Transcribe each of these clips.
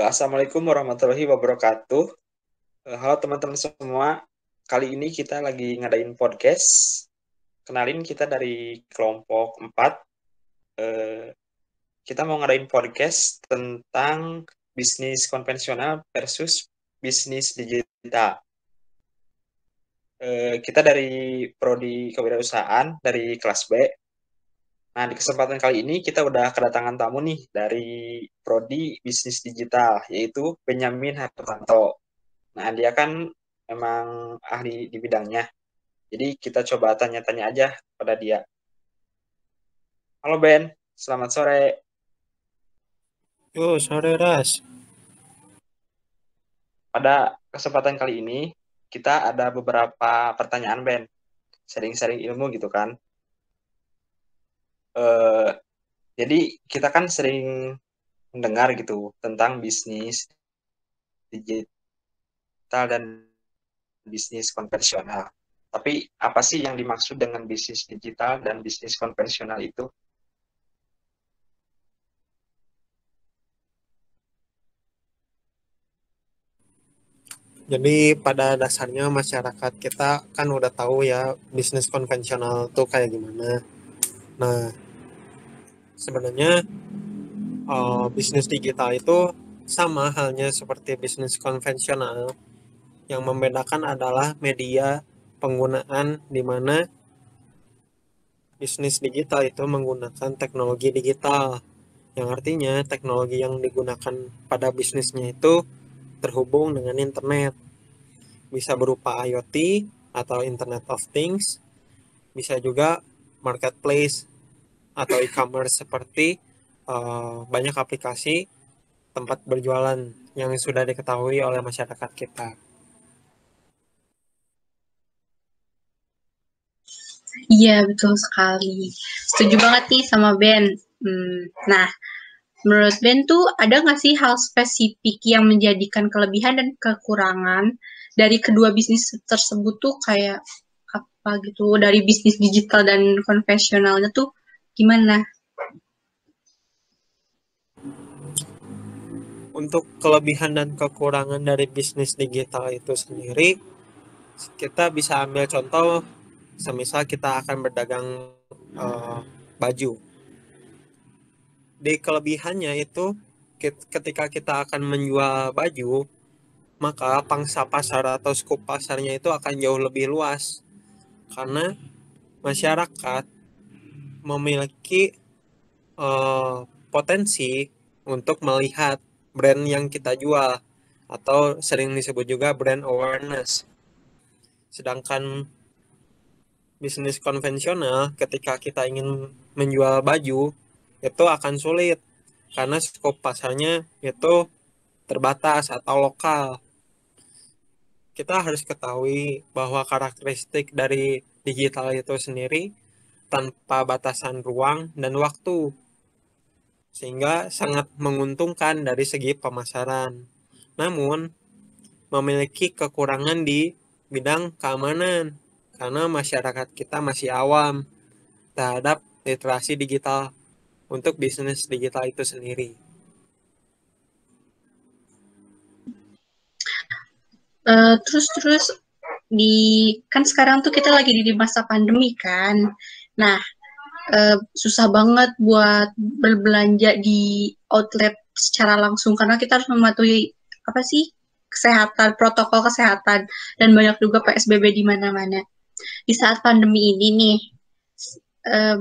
Assalamualaikum warahmatullahi wabarakatuh. Halo teman-teman semua, kali ini kita lagi ngadain podcast. Kenalin kita dari kelompok 4. Eh, Kita mau ngadain podcast tentang bisnis konvensional versus bisnis digital. Kita dari Prodi Kewirausahaan dari kelas B. Nah, di kesempatan kali ini kita udah kedatangan tamu nih dari Prodi Bisnis Digital, yaitu Benyamin Hartanto. Nah, dia kan memang ahli di bidangnya. Jadi kita coba tanya-tanya aja pada dia. Halo Ben, selamat sore. Yo, sore Ras. Pada kesempatan kali ini kita ada beberapa pertanyaan Ben, sharing-sharing ilmu gitu kan. Eh, jadi kita kan sering mendengar gitu tentang bisnis digital dan bisnis konvensional. Tapi apa sih yang dimaksud dengan bisnis digital dan bisnis konvensional itu? Jadi pada dasarnya masyarakat kita kan udah tahu ya bisnis konvensional tuh kayak gimana. Nah, sebenarnya bisnis digital itu sama halnya seperti bisnis konvensional. Yang membedakan adalah media penggunaan di mana bisnis digital itu menggunakan teknologi digital. Yang artinya teknologi yang digunakan pada bisnisnya itu terhubung dengan internet. Bisa berupa IoT atau Internet of Things, bisa juga marketplace atau e-commerce seperti banyak aplikasi tempat berjualan yang sudah diketahui oleh masyarakat kita. Iya, betul sekali. Setuju banget nih sama Ben. Nah, menurut Ben tuh ada nggak sih hal spesifik yang menjadikan kelebihan dan kekurangan dari kedua bisnis tersebut tuh kayak apa gitu, dari bisnis digital dan konvensionalnya tuh gimana? Untuk kelebihan dan kekurangan dari bisnis digital itu sendiri, kita bisa ambil contoh, semisal kita akan berdagang eh, baju. Di kelebihannya itu, ketika kita akan menjual baju, maka pangsa pasar atau skup pasarnya itu akan jauh lebih luas karena masyarakat memiliki eh, potensi untuk melihat brand yang kita jual atau sering disebut juga brand awareness. Sedangkan bisnis konvensional ketika kita ingin menjual baju itu akan sulit karena skop pasarnya itu terbatas atau lokal. Kita harus ketahui bahwa karakteristik dari digital itu sendiri tanpa batasan ruang dan waktu, sehingga sangat menguntungkan dari segi pemasaran. Namun, memiliki kekurangan di bidang keamanan, karena masyarakat kita masih awam terhadap literasi digital untuk bisnis digital itu sendiri. Terus di kan sekarang tuh kita lagi di masa pandemi kan. Nah, susah banget buat berbelanja di outlet secara langsung karena kita harus mematuhi apa sih kesehatan, protokol kesehatan dan banyak juga PSBB di mana-mana. Di saat pandemi ini nih,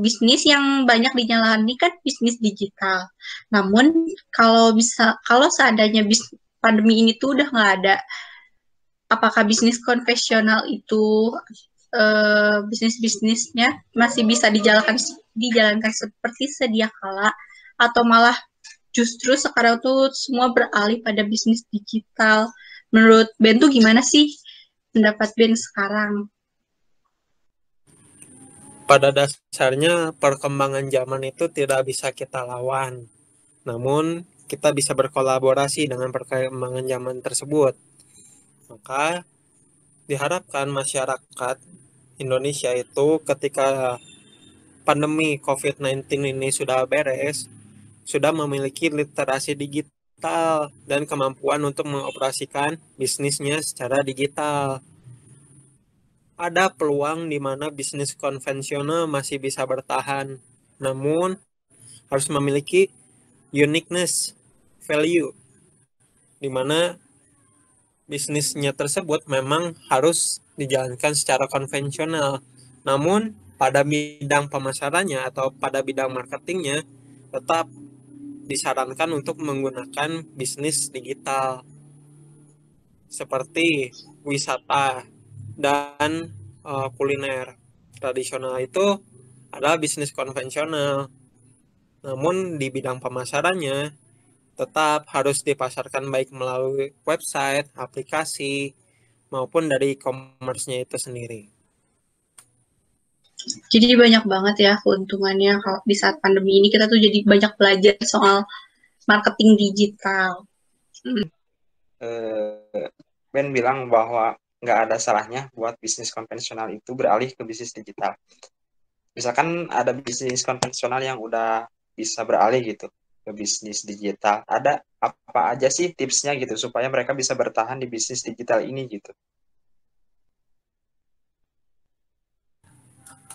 bisnis yang banyak dijalani kan bisnis digital. Namun kalau seandainya pandemi ini tuh udah nggak ada, apakah bisnis konvensional itu bisnis-bisnisnya masih bisa dijalankan seperti sedia kala atau malah justru sekarang tuh semua beralih pada bisnis digital. Menurut Ben tuh gimana sih pendapat Ben sekarang? Pada dasarnya perkembangan zaman itu tidak bisa kita lawan. Namun kita bisa berkolaborasi dengan perkembangan zaman tersebut. Maka diharapkan masyarakat Indonesia itu ketika pandemi COVID-19 ini sudah beres, sudah memiliki literasi digital digital dan kemampuan untuk mengoperasikan bisnisnya secara digital. Ada peluang di mana bisnis konvensional masih bisa bertahan, namun harus memiliki uniqueness, value, di mana bisnisnya tersebut memang harus dijalankan secara konvensional. Namun, pada bidang pemasarannya atau pada bidang marketingnya, tetap disarankan untuk menggunakan bisnis digital, seperti wisata dan kuliner. Tradisional itu adalah bisnis konvensional. Namun, di bidang pemasarannya, tetap harus dipasarkan baik melalui website, aplikasi, maupun dari e-commerce-nya itu sendiri. Jadi banyak banget ya keuntungannya kalau di saat pandemi ini kita tuh jadi banyak belajar soal marketing digital. Ben bilang bahwa nggak ada salahnya buat bisnis konvensional itu beralih ke bisnis digital. Misalkan ada bisnis konvensional yang udah bisa beralih gitu ke bisnis digital. Ada apa aja sih tipsnya gitu supaya mereka bisa bertahan di bisnis digital ini gitu?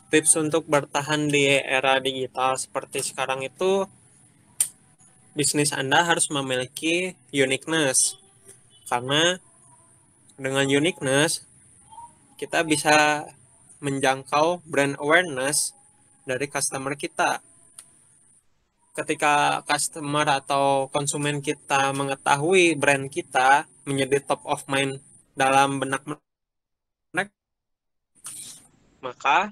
Tips untuk bertahan di era digital seperti sekarang itu, bisnis Anda harus memiliki uniqueness. Karena dengan uniqueness, kita bisa menjangkau brand awareness dari customer kita. Ketika customer atau konsumen kita mengetahui brand kita menjadi top of mind dalam benak mereka, maka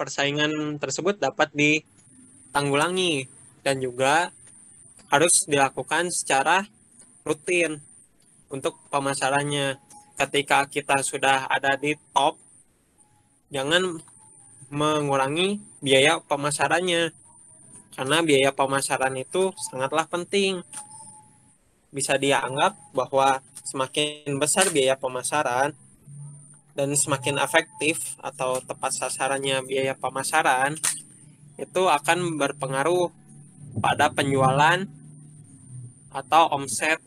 persaingan tersebut dapat ditanggulangi dan juga harus dilakukan secara rutin untuk pemasarannya. Ketika kita sudah ada di top, jangan mengurangi biaya pemasarannya, karena biaya pemasaran itu sangatlah penting. Bisa dianggap bahwa semakin besar biaya pemasaran dan semakin efektif atau tepat sasarannya biaya pemasaran, itu akan berpengaruh pada penjualan atau omset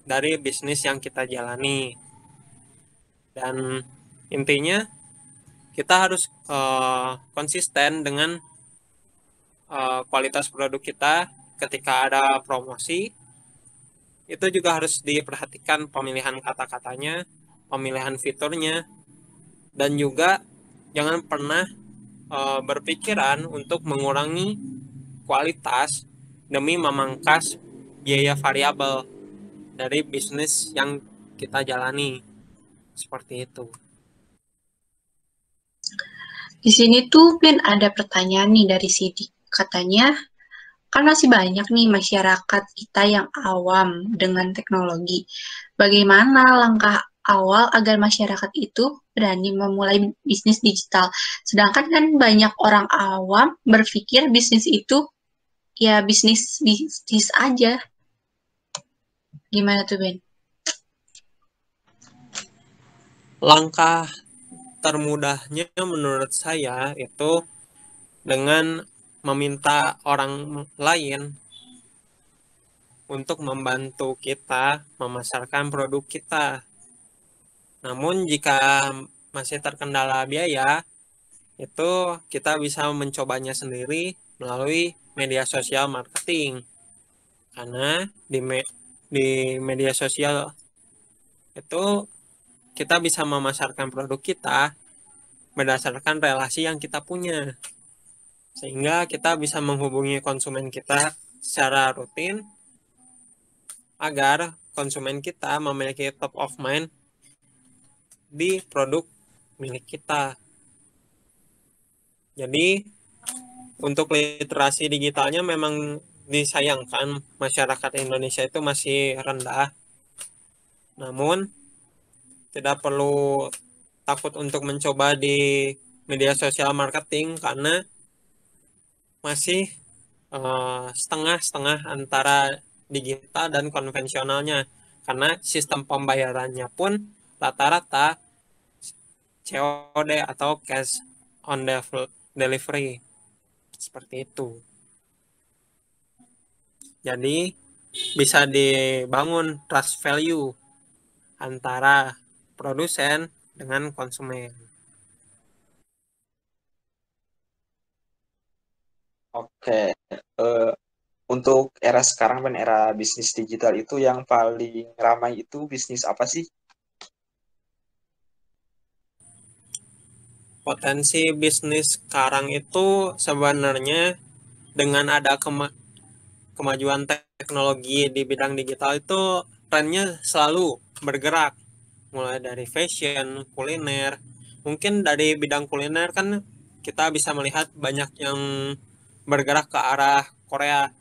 dari bisnis yang kita jalani. Dan intinya kita harus konsisten dengan kualitas produk kita. Ketika ada promosi, itu juga harus diperhatikan pemilihan kata-katanya, pemilihan fiturnya, dan juga jangan pernah berpikiran untuk mengurangi kualitas demi memangkas biaya variabel dari bisnis yang kita jalani. Seperti itu. Di sini tuh Ben ada pertanyaan nih dari Sidik. Katanya, kan masih banyak nih masyarakat kita yang awam dengan teknologi. Bagaimana langkah awal agar masyarakat itu berani memulai bisnis digital? Sedangkan kan banyak orang awam berpikir bisnis itu ya bisnis aja. Gimana tuh Ben? Langkah termudahnya menurut saya itu dengan meminta orang lain untuk membantu kita memasarkan produk kita. Namun jika masih terkendala biaya, itu kita bisa mencobanya sendiri melalui media sosial marketing. Karena di media sosial itu kita bisa memasarkan produk kita berdasarkan relasi yang kita punya. Sehingga kita bisa menghubungi konsumen kita secara rutin agar konsumen kita memiliki top of mind di produk milik kita. Jadi untuk literasi digitalnya memang disayangkan masyarakat Indonesia itu masih rendah. Namun tidak perlu takut untuk mencoba di media sosial marketing karena masih setengah-setengah antara digital dan konvensionalnya, karena sistem pembayarannya pun rata-rata COD atau cash on delivery seperti itu. Jadi bisa dibangun trust value antara produsen dengan konsumen. Oke, eh, untuk era sekarang dan era bisnis digital itu yang paling ramai itu bisnis apa sih? Potensi bisnis sekarang itu sebenarnya dengan ada kemajuan teknologi di bidang digital itu trennya selalu bergerak, mulai dari fashion, kuliner. Mungkin dari bidang kuliner kan kita bisa melihat banyak yang bergerak ke arah Korea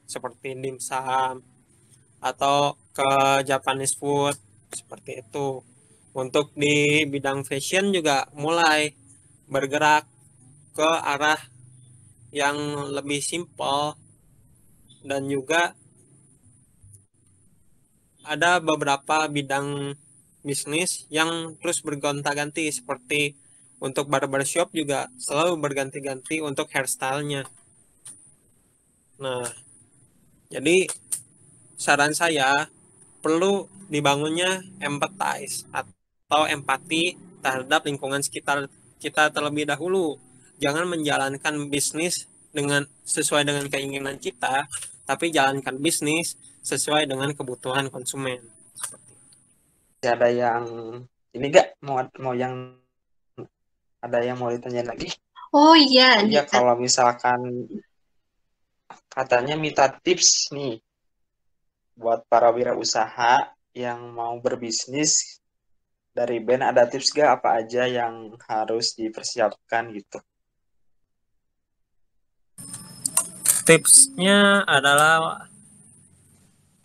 seperti dimsum atau ke Japanese food seperti itu. Untuk di bidang fashion juga mulai bergerak ke arah yang lebih simpel, dan juga ada beberapa bidang bisnis yang terus bergonta-ganti seperti untuk barbershop juga selalu berganti-ganti untuk hairstylenya. Nah, jadi saran saya perlu dibangunnya empathize atau empati terhadap lingkungan sekitar kita terlebih dahulu. Jangan menjalankan bisnis dengan sesuai dengan keinginan kita, tapi jalankan bisnis sesuai dengan kebutuhan konsumen. Ada yang ini nggak mau yang ada yang mau ditanya lagi? Oh iya, Oh nih iya, kalau misalkan katanya minta tips nih buat para wirausaha yang mau berbisnis dari band, ada tips gak apa aja yang harus dipersiapkan gitu? Tipsnya adalah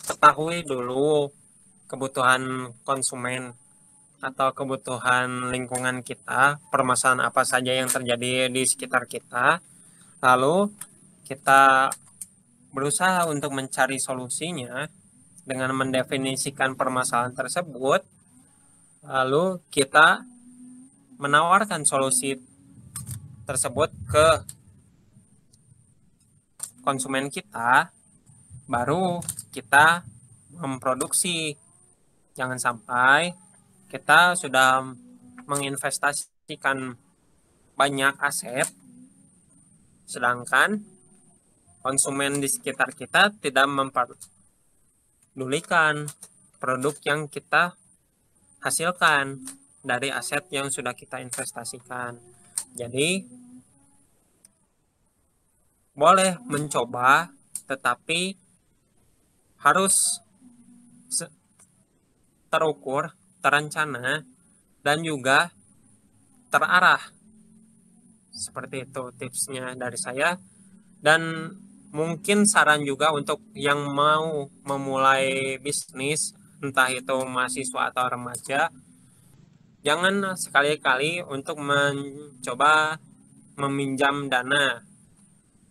ketahui dulu kebutuhan konsumen atau kebutuhan lingkungan kita, permasalahan apa saja yang terjadi di sekitar kita, lalu kita berusaha untuk mencari solusinya dengan mendefinisikan permasalahan tersebut, lalu kita menawarkan solusi tersebut ke konsumen kita, baru kita memproduksi. Jangan sampai kita sudah menginvestasikan banyak aset, sedangkan konsumen di sekitar kita tidak memperdulikan produk yang kita hasilkan dari aset yang sudah kita investasikan. Jadi, boleh mencoba, tetapi harus terukur, terencana, dan juga terarah. Seperti itu tipsnya dari saya. Dan mungkin saran juga untuk yang mau memulai bisnis, entah itu mahasiswa atau remaja, jangan sekali-kali untuk mencoba meminjam dana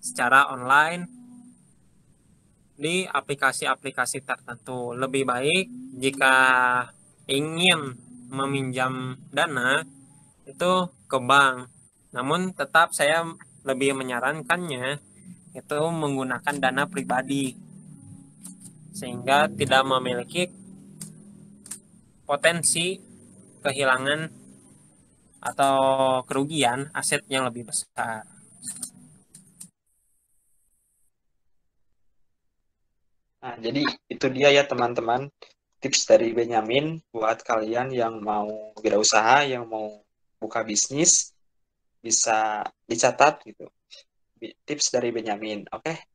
secara online di aplikasi-aplikasi tertentu. Lebih baik jika ingin meminjam dana itu ke bank. Namun tetap saya lebih menyarankannya itu menggunakan dana pribadi sehingga tidak memiliki potensi kehilangan atau kerugian aset yang lebih besar. Nah, jadi itu dia ya teman-teman, tips dari Benyamin buat kalian yang mau wirausaha, yang mau buka bisnis, bisa dicatat gitu. Tips dari Benyamin. Oke,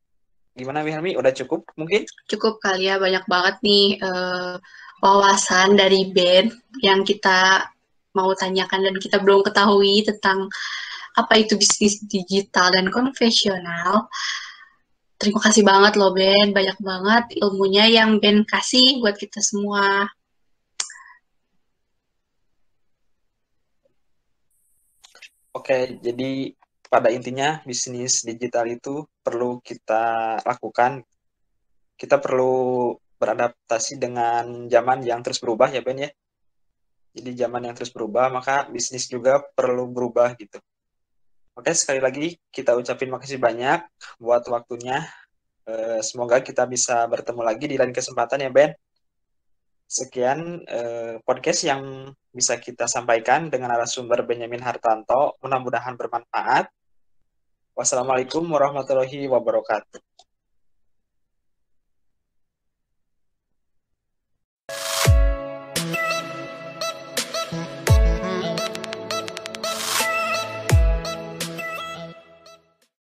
gimana Benyamin? Udah cukup mungkin? cukup kali ya, banyak banget nih wawasan dari Ben yang kita mau tanyakan dan kita belum ketahui tentang apa itu bisnis digital dan konvensional. Terima kasih banget loh Ben, banyak banget ilmunya yang Ben kasih buat kita semua. Oke, jadi pada intinya bisnis digital itu perlu kita lakukan. Kita perlu beradaptasi dengan zaman yang terus berubah ya Ben ya. Jadi zaman yang terus berubah, maka bisnis juga perlu berubah gitu. Oke, sekali lagi kita ucapin makasih banyak buat waktunya. Semoga kita bisa bertemu lagi di lain kesempatan ya Ben. Sekian podcast yang bisa kita sampaikan dengan narasumber Benyamin Hartanto. Mudah-mudahan bermanfaat. Wassalamualaikum warahmatullahi wabarakatuh.